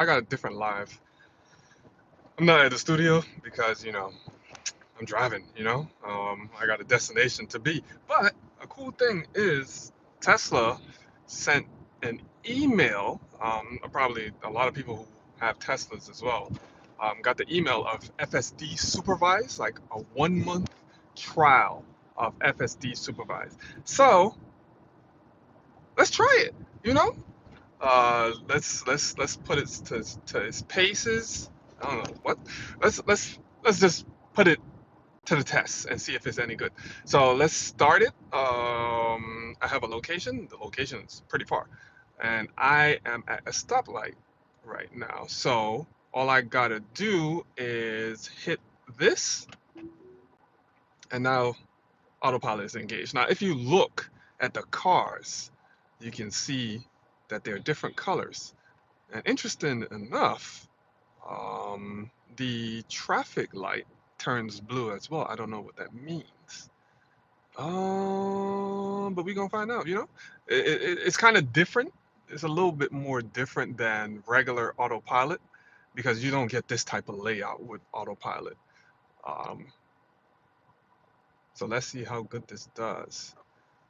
I got a different live. I'm not at the studio because I'm driving. I got a destination to be. But a cool thing is Tesla sent an email. Probably a lot of people who have Teslas as well got the email of FSD Supervised, like a 1 month trial of FSD Supervised. So let's try it. You know, let's put it to its paces. I don't know what. Let's just put it to the test and see if it's any good. So let's start it. I have a location. The location is pretty far, and I am at a stoplight right now. So all I gotta do is hit this, and now autopilot is engaged. Now, if you look at the cars, you can see that they're different colors. And interesting enough, the traffic light turns blue as well. I don't know what that means. But we're gonna find out. It's kind of different. It's a little bit more different than regular autopilot because you don't get this type of layout with autopilot. Um, so let's see how good this does.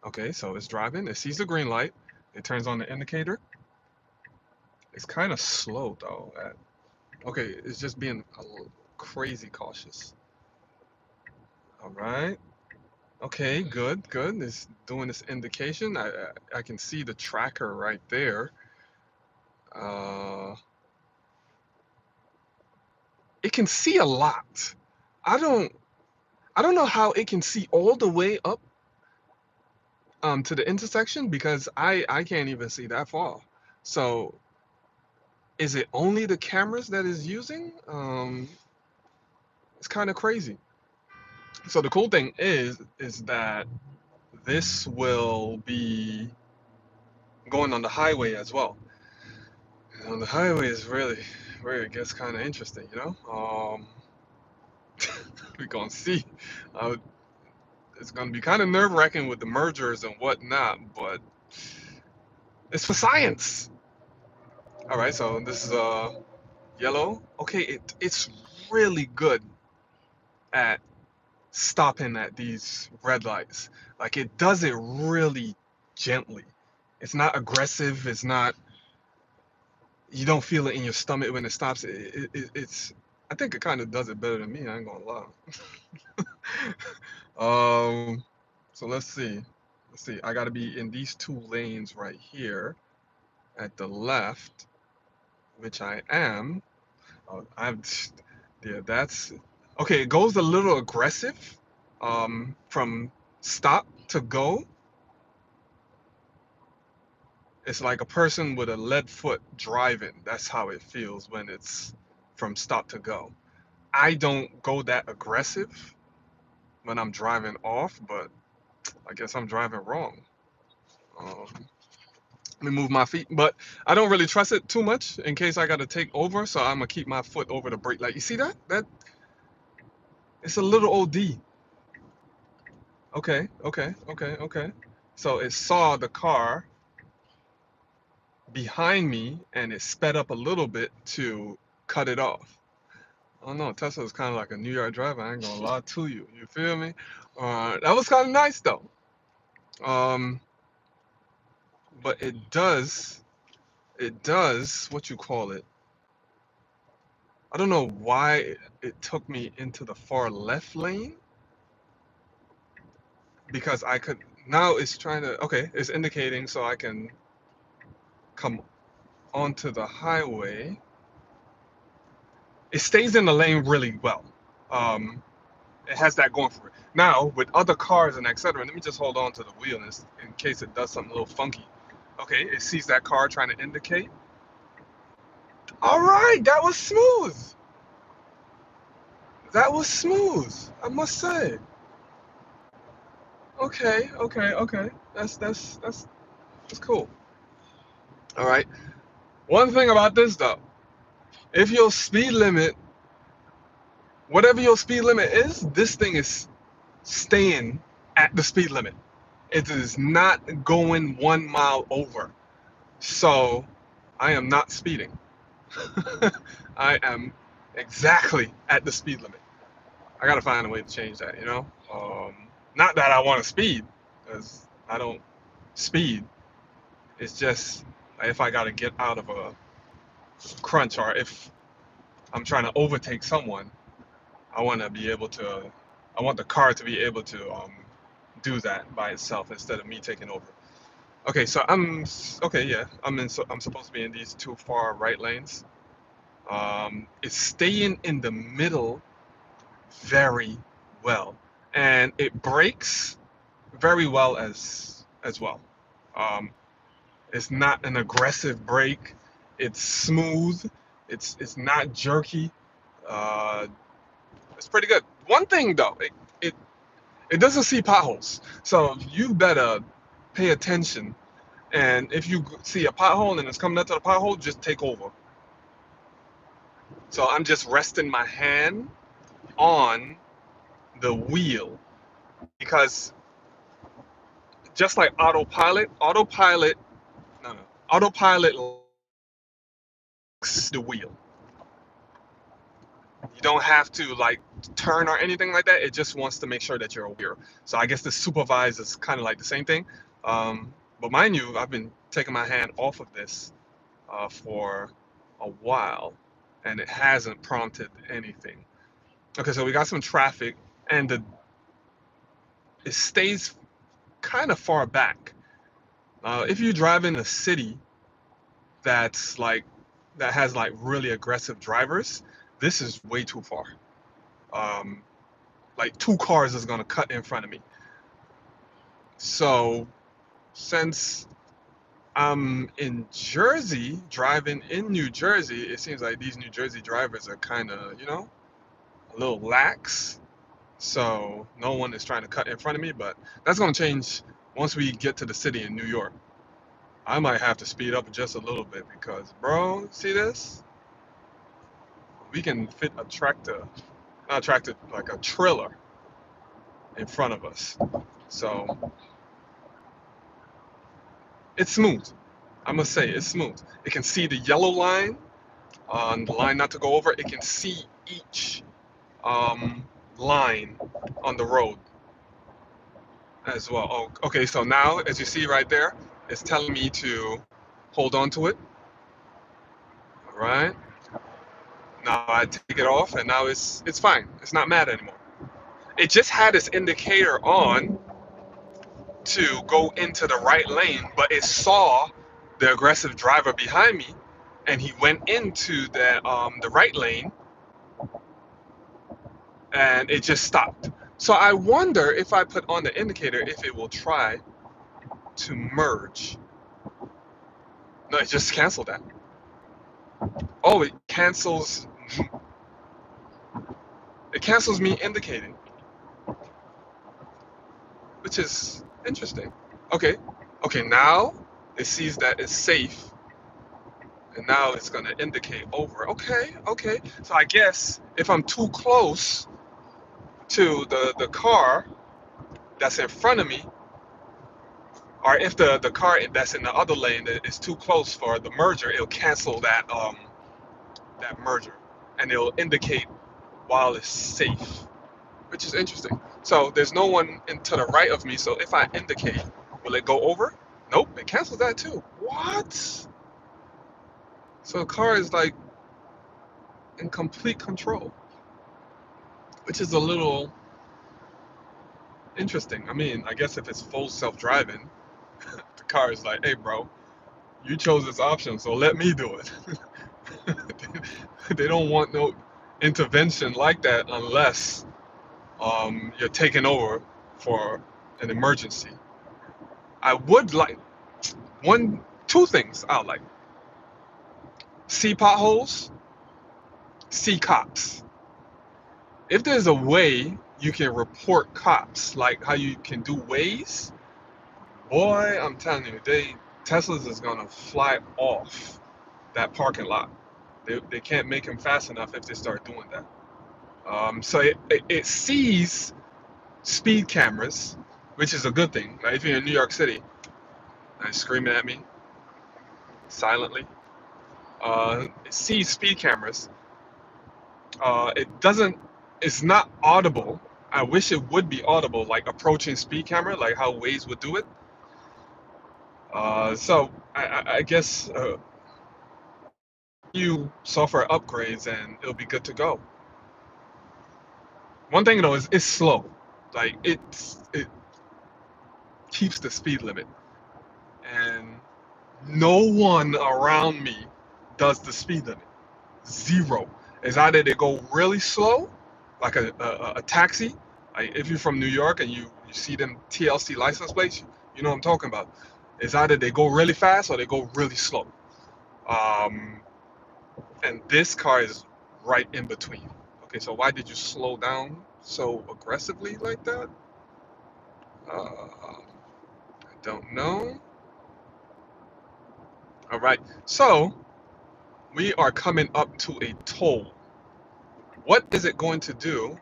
Okay, so it's driving. It sees the green light. It turns on the indicator. It's kind of slow though. Okay, it's just being a little crazy cautious. All right. Okay, good, good. It's doing this indication. I can see the tracker right there. Uh, it can see a lot. I don't I don't know how it can see all the way up to the intersection because I can't even see that far. So is it only the cameras that is using? It's kind of crazy. So the cool thing is that this will be going on the highway as well. And on the highway is really where it gets kind of interesting. We're gonna see. Uh, it's gonna be kind of nerve-wracking with the mergers and whatnot, but it's for science. All right, so this is yellow. Okay, it's really good at stopping at these red lights. Like it does it really gently. It's not aggressive. It's not. You don't feel it in your stomach when it stops. It's. I think it kind of does it better than me. I ain't gonna lie. um. So let's see. Let's see. I gotta be in these two lanes right here at the left, which I am. I'm. Yeah, that's okay. It goes a little aggressive. From stop to go. It's like a person with a lead foot driving. That's how it feels when it's from stop to go. I don't go that aggressive when I'm driving off, but I guess I'm driving wrong. Let me move my feet, but I don't really trust it too much in case I got to take over. So I'm gonna keep my foot over the brake. Like you see that? It's a little OD. Okay, okay, okay, okay. So it saw the car behind me and it sped up a little bit to cut it off. Oh no, Tesla is kind of like a New York driver. I ain't gonna lie to you. You feel me? That was kind of nice though. Um, but it does what you call it. I don't know why it took me into the far left lane because I could now it's trying to okay, it's indicating so I can come onto the highway. It stays in the lane really well. Um, it has that going for it. Now with other cars and etc. Let me just hold on to the wheel in case it does something a little funky. Okay, it sees that car trying to indicate. All right, that was smooth. That was smooth. I must say. Okay, okay, okay. That's cool. All right. One thing about this though, if your speed limit, whatever your speed limit is, this thing is staying at the speed limit. It is not going 1 mile over. So I am not speeding. I am exactly at the speed limit. I gotta find a way to change that, you know? Not that I want to speed, because I don't speed. It's just if I gotta get out of a crunch or if I'm trying to overtake someone, I want to be able to, I want the car to be able to do that by itself instead of me taking over. Okay, so okay, yeah, I'm supposed to be in these two far right lanes. It's staying in the middle very well, and it brakes very well as well. Um, it's not an aggressive brake. It's smooth. It's not jerky. Uh, it's pretty good. One thing though, it it doesn't see potholes, so you better pay attention. And if you see a pothole and it's coming up to the pothole, just take over. So I'm just resting my hand on the wheel because just like autopilot, no, no, autopilot likes the wheel. You don't have to like turn or anything like that. It just wants to make sure that you're aware. So I guess the supervised is kind of like the same thing. But mind you, I've been taking my hand off of this for a while, and it hasn't prompted anything. Okay, so we got some traffic, and it stays kind of far back. If you drive in a city that's like that has like really aggressive drivers, this is way too far. Um, like two cars is gonna cut in front of me. So since I'm in Jersey, driving in New Jersey, it seems like these New Jersey drivers are kind of, a little lax. So no one is trying to cut in front of me, but that's gonna change once we get to the city in New York. I might have to speed up just a little bit because, bro, see this? We can fit a tractor, not a tractor, like a trailer in front of us. So it's smooth. I must say, it's smooth. It can see the yellow line on the line not to go over. It can see each um, line on the road as well. Oh, okay, so now, as you see right there, it's telling me to hold on to it. All right. Now I take it off, and now it's fine. It's not mad anymore. It just had its indicator on to go into the right lane, but it saw the aggressive driver behind me, and he went into the right lane, and it just stopped. So I wonder if I put on the indicator if it will try to merge. No, it just canceled that. Oh, it cancels me indicating, which is interesting. Okay, okay, now it sees that it's safe, and now it's gonna indicate over. Okay, okay. So I guess if I'm too close to the car that's in front of me, or if the car that's in the other lane is too close for the merger, it'll cancel that merger, and it'll indicate while it's safe, which is interesting. So there's no one to the right of me, so if I indicate, will it go over? Nope, it cancels that too. What? So the car is like in complete control, which is a little interesting. I mean, I guess if it's full self-driving, the car is like, hey, bro, you chose this option, so let me do it. They don't want no intervention like that unless you're taking over for an emergency. I would like two things I like: see potholes, see cops. If there's a way you can report cops, like how you can do Waze, boy, I'm telling you, Teslas is gonna fly off that parking lot. They can't make them fast enough if they start doing that. So it sees speed cameras, which is a good thing. Like if you're in New York City and it's screaming at me silently, It sees speed cameras. It doesn't. It's not audible. I wish it would be audible, like approaching speed camera, like how Waze would do it. So I guess you software upgrades and it'll be good to go. One thing though is it's slow. Like it keeps the speed limit, and no one around me does the speed limit. Zero. It's either they go really slow, like a taxi. Like if you're from New York and you see them TLC license plates, you know what I'm talking about. It's either they go really fast or they go really slow. Um, and this car is right in between. Okay, so why did you slow down so aggressively like that? I don't know. All right, so we are coming up to a toll. What is it going to do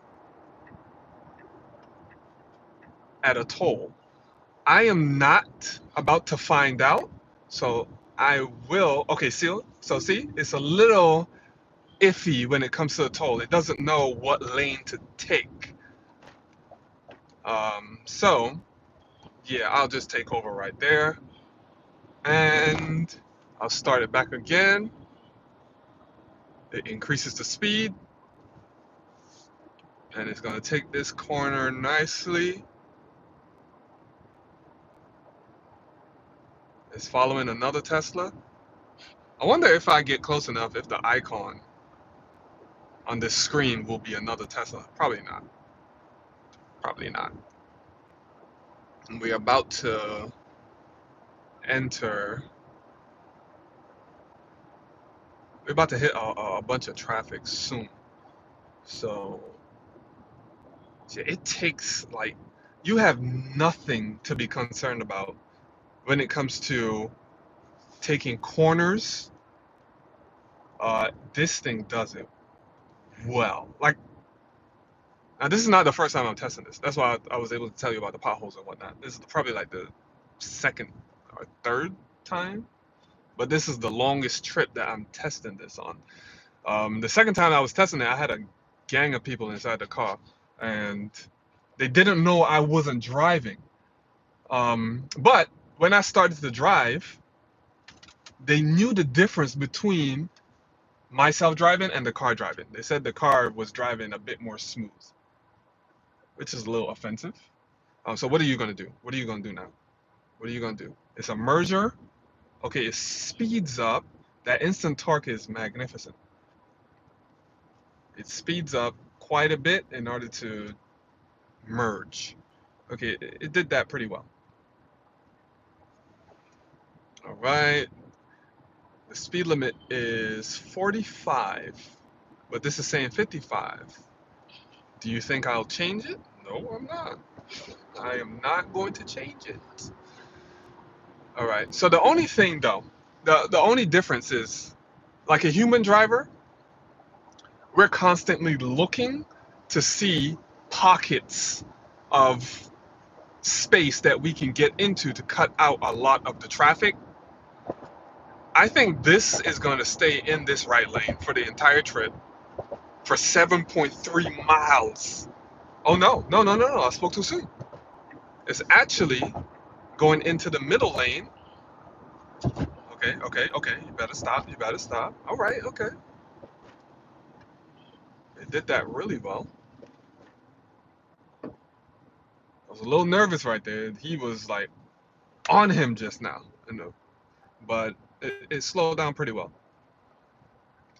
at a toll? I am not about to find out, so I will. Okay, see, it's a little iffy when it comes to the toll. It doesn't know what lane to take. So yeah, I'll just take over right there, and I'll start it back again. It increases the speed, and it's gonna take this corner nicely. It's following another Tesla. I wonder if I get close enough, if the icon on this screen will be another Tesla. Probably not. Probably not. And we're about to enter. We're about to hit a bunch of traffic soon. So yeah, it takes like you have nothing to be concerned about when it comes to taking corners. This thing does it well. Like now, this is not the first time I'm testing this. That's why I was able to tell you about the potholes and whatnot. This is probably like the second or third time, but this is the longest trip that I'm testing this on. The second time I was testing it, I had a gang of people inside the car, and they didn't know I wasn't driving. But when I started to drive, they knew the difference between myself driving and the car driving. They said the car was driving a bit more smooth, which is a little offensive. So what are you gonna do? What are you gonna do now? What are you gonna do? It's a merger. Okay, it speeds up. That instant torque is magnificent. It speeds up quite a bit in order to merge. Okay, it did that pretty well. All right, the speed limit is 45, but this is saying 55. Do you think I'll change it? No, I'm not. I am not going to change it. All right, so the only thing though, the only difference is like a human driver, we're constantly looking to see pockets of space that we can get into to cut out a lot of the traffic. I think this is going to stay in this right lane for the entire trip for 7.3 miles. Oh no, no, no, no, no, I spoke too soon. It's actually going into the middle lane. Okay, okay, okay, you better stop, you better stop. All right, okay. It did that really well. I was a little nervous right there. He was like on him just now, you know, but it slowed down pretty well.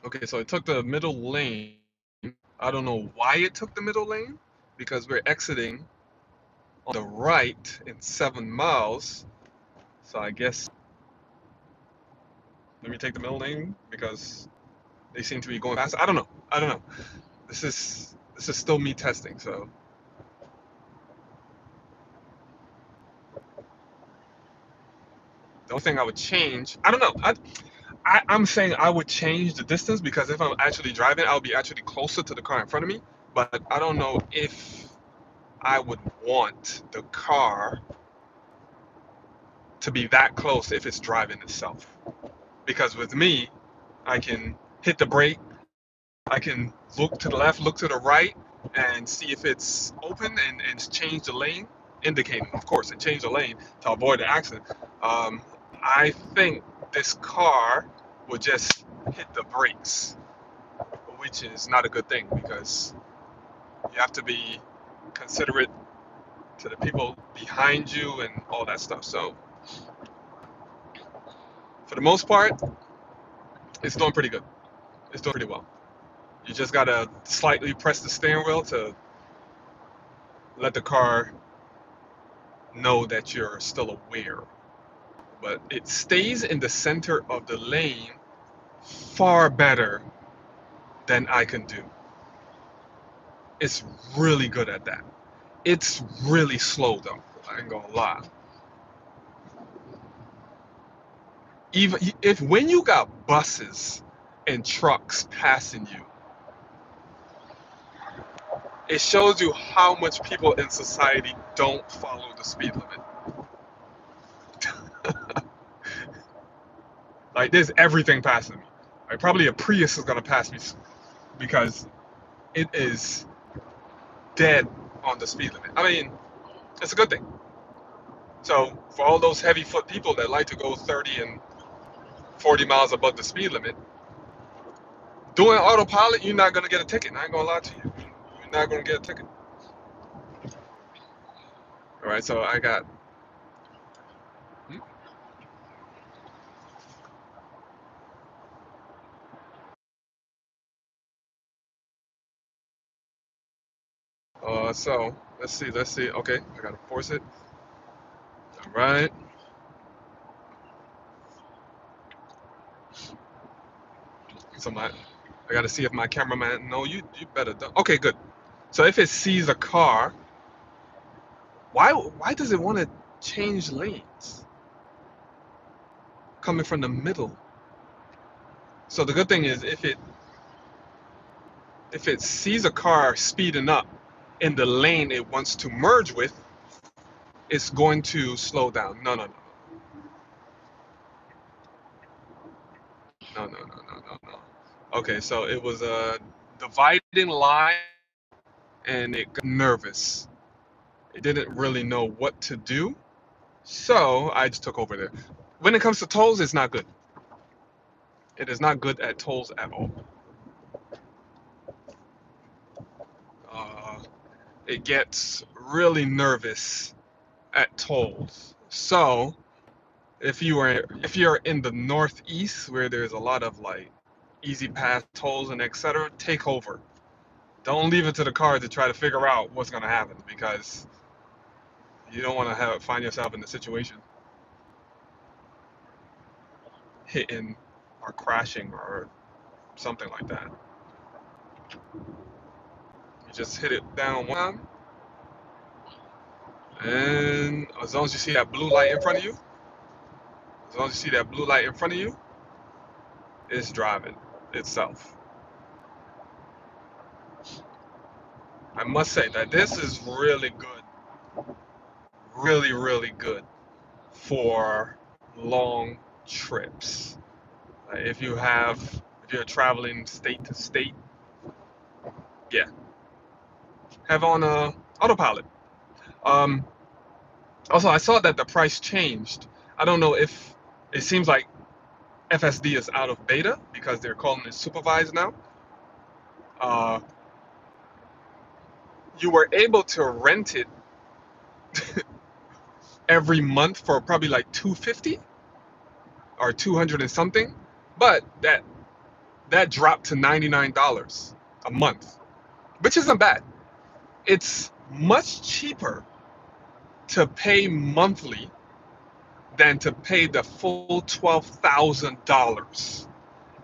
Okay, so it took the middle lane. I don't know why it took the middle lane because we're exiting on the right in 7 miles. So I guess let me take the middle lane because they seem to be going fast. I don't know. I don't know. This is still me testing. So the only thing I would change, I don't know. I'm saying I would change the distance because if I'm actually driving, I'll be actually closer to the car in front of me. But I don't know if I would want the car to be that close if it's driving itself. Because with me, I can hit the brake. I can look to the left, look to the right, and see if it's open and change the lane, indicating, of course, and change the lane to avoid the accident. Um, I think this car will just hit the brakes, which is not a good thing because you have to be considerate to the people behind you and all that stuff. So, for the most part, it's doing pretty good. It's doing pretty well. You just gotta slightly press the steering wheel to let the car know that you're still aware. But it stays in the center of the lane far better than I can do. It's really good at that. It's really slow though. I ain't gonna lie. Even if when you got buses and trucks passing you, it shows you how much people in society don't follow the speed limit. Like there's everything passing me. Like probably a Prius is gonna pass me because it is dead on the speed limit. I mean, it's a good thing. So for all those heavy foot people that like to go 30 and 40 miles above the speed limit, doing autopilot, you're not gonna get a ticket. I ain't gonna lie to you. You're not gonna get a ticket. All right, so I got. hmm? So let's see. Okay, I gotta force it. All right. So I gotta see if my cameraman. No, you better. Okay, good. So if it sees a car, why does it want to change lanes coming from the middle? So the good thing is if it sees a car speeding up in the lane it wants to merge with, it's going to slow down. No. Okay, so it was a dividing line and it got nervous. It didn't really know what to do, so I just took over there. When it comes to tolls, it's not good. It is not good at tolls at all. Uh, it gets really nervous at tolls. So if you're in the northeast where there's a lot of like easy pass tolls and etc., take over. Don't leave it to the car to try to figure out what's gonna happen because you don't want to find yourself in the situation hitting or crashing or something like that. You just hit it down one time, and as long as you see that blue light in front of you, as long as you see that blue light in front of you, it's driving itself. I must say that this is really good, really, really good for long trips. If you're traveling state to state, yeah, have on autopilot. Um, Also, I saw that the price changed. I don't know if it seems like FSD is out of beta because they're calling it supervised now. Uh, you were able to rent it every month for probably like 250 or 200 and something, but that dropped to $99 a month, which isn't bad. It's much cheaper to pay monthly than to pay the full $12,000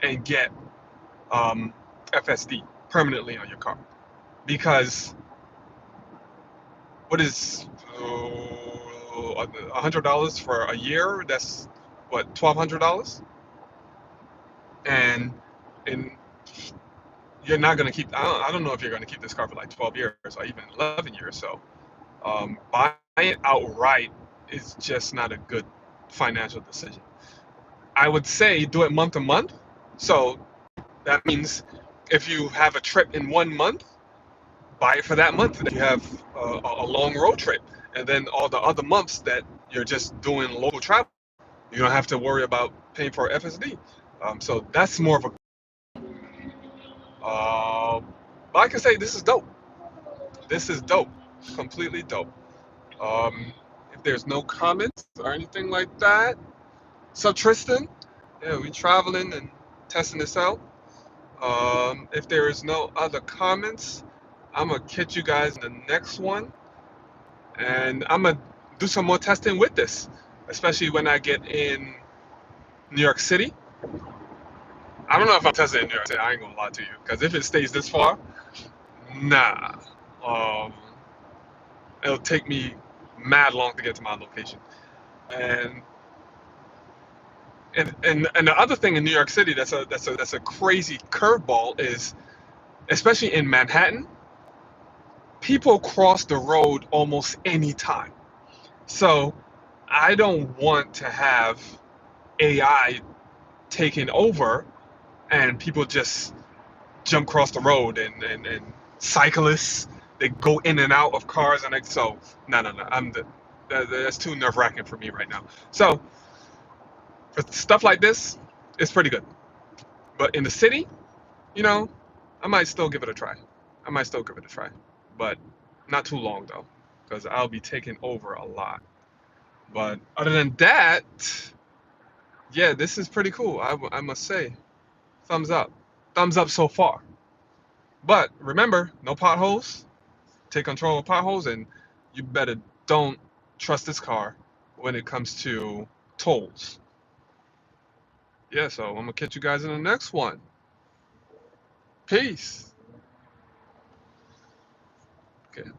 and get um, FSD permanently on your car. Because what is $100 for a year? That's what, $1,200, and and you're not gonna keep. I don't know if you're gonna keep this car for like 12 years or even 11 years. So buying it outright is just not a good financial decision. I would say do it month to month, So that means if you have a trip in 1 month, buy it for that month. If you have a long road trip, and then all the other months that you're just doing local travel, you don't have to worry about paying for FSD. So that's more of a. Uh, but I can say this is dope. This is dope. Completely dope. Um, if there's no comments or anything like that, so Tristan, yeah, we traveling and testing this out. If there is no other comments, I'm gonna catch you guys in the next one, and I'm gonna do some more testing with this, especially when I get in New York City. I don't know if I'm testing in New York City. I ain't gonna lie to you, because if it stays this far, nah, um, it'll take me mad long to get to my location. And and the other thing in New York City that's a crazy curveball is, especially in Manhattan, people cross the road almost any time. So I don't want to have AI taking over and people just jump across the road and cyclists, they go in and out of cars, and so no, that's too nerve wracking for me right now. So for stuff like this, it's pretty good. But in the city, you know, I might still give it a try. I might still give it a try, but not too long though, because I'll be taking over a lot. But other than that, yeah, this is pretty cool. I must say, thumbs up so far. But remember, no potholes. Take control of potholes, and you better don't trust this car when it comes to tolls. Yeah, so I'm gonna catch you guys in the next one. Peace. Okay.